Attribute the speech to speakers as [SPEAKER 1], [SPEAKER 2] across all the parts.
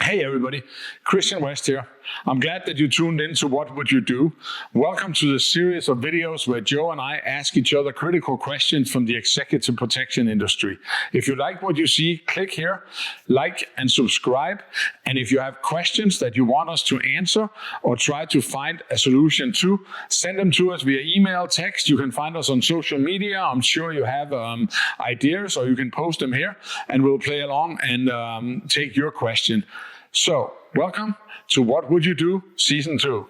[SPEAKER 1] Hey everybody, Christian West here. I'm glad that you tuned in to What Would You Do? Welcome to the series of videos where Joe and I ask each other critical questions from the executive protection industry. If you like what you see, click here, like and subscribe. And if you have questions that you want us to answer or try to find a solution to, send them to us via email, text. You can find us on social media. I'm sure you have ideas, or you can post them here and we'll play along and take your question. So, welcome to What Would You Do? Season 2.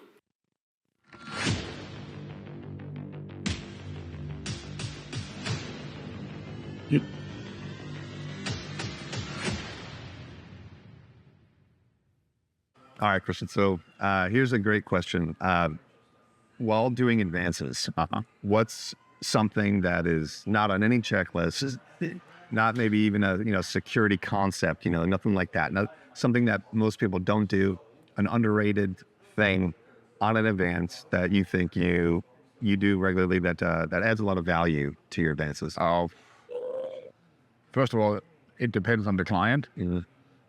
[SPEAKER 2] All right, Christian. So here's a great question. While doing advances, what's something that is not on any checklist, not maybe even a security concept, nothing like that. Something that most people don't do, an underrated thing on an advance that you think you do regularly that adds a lot of value to your advances.
[SPEAKER 3] First of all, it depends on the client,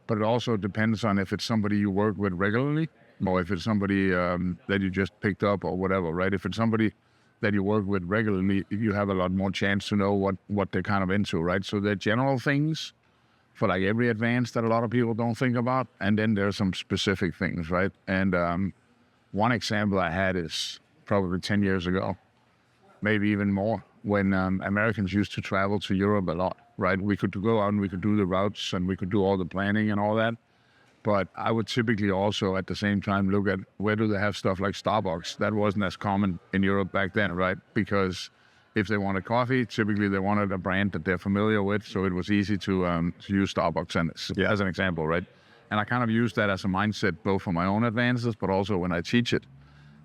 [SPEAKER 3] but it also depends on if it's somebody you work with regularly or if it's somebody that you just picked up or whatever, right? If it's somebody that you work with regularly, you have a lot more chance to know what they're kind of into, right? So they're general things for like every advance that a lot of people don't think about. And then there's some specific things, right? And one example I had is probably 10 years ago, maybe even more, when Americans used to travel to Europe a lot, right? We could go out and we could do the routes and we could do all the planning and all that. But I would typically also at the same time look at where do they have stuff like Starbucks. That wasn't as common in Europe back then, right? Because if they wanted coffee, typically they wanted a brand that they're familiar with, so it was easy to use Starbucks as an example, right? And I kind of use that as a mindset both for my own advances, but also when I teach it.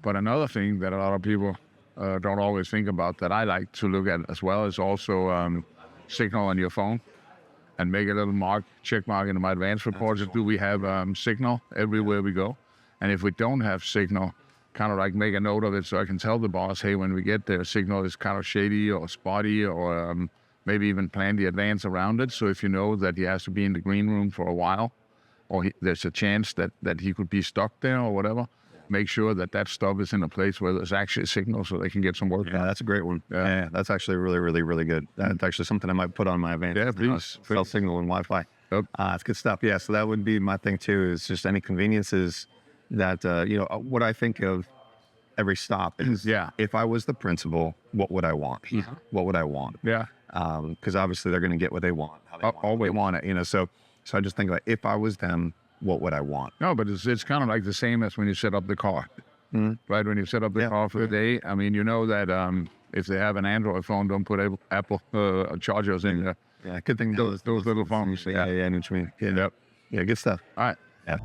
[SPEAKER 3] But another thing that a lot of people don't always think about that I like to look at as well is also signal on your phone, and make a little check mark in my advance reports. Do we have signal everywhere we go? And if we don't have signal, kind of like make a note of it so I can tell the boss, hey, when we get there, signal is kind of shady or spotty, or maybe even plan the advance around it. So if you know that he has to be in the green room for a while, or there's a chance that he could be stuck there or whatever, make sure that stuff is in a place where there's actually a signal so they can get some work done.
[SPEAKER 2] Yeah, that's a great one. Yeah, that's actually really, really, really good. That's actually something I might put on my advance.
[SPEAKER 3] Yeah, please.
[SPEAKER 2] Cell signal and Wi-Fi.
[SPEAKER 3] Yep.
[SPEAKER 2] It's good stuff. Yeah, so that would be my thing too, is just any conveniences that, what I think of every stop is, if I was the principal, what would I want? What would I want?
[SPEAKER 3] Yeah.
[SPEAKER 2] Because obviously they're going to get what they want, how they want it, So I just think, like, if I was them, what would I want?
[SPEAKER 3] No, but it's kind of like the same as when you set up the car, right? When you set up the car for the day, I mean, you know that if they have an Android phone, don't put Apple chargers in there.
[SPEAKER 2] Yeah, good thing.
[SPEAKER 3] Those little phones.
[SPEAKER 2] Yeah, I know what you mean. Yeah,
[SPEAKER 3] Yep.
[SPEAKER 2] Yeah, good stuff.
[SPEAKER 3] All right.
[SPEAKER 2] Yeah.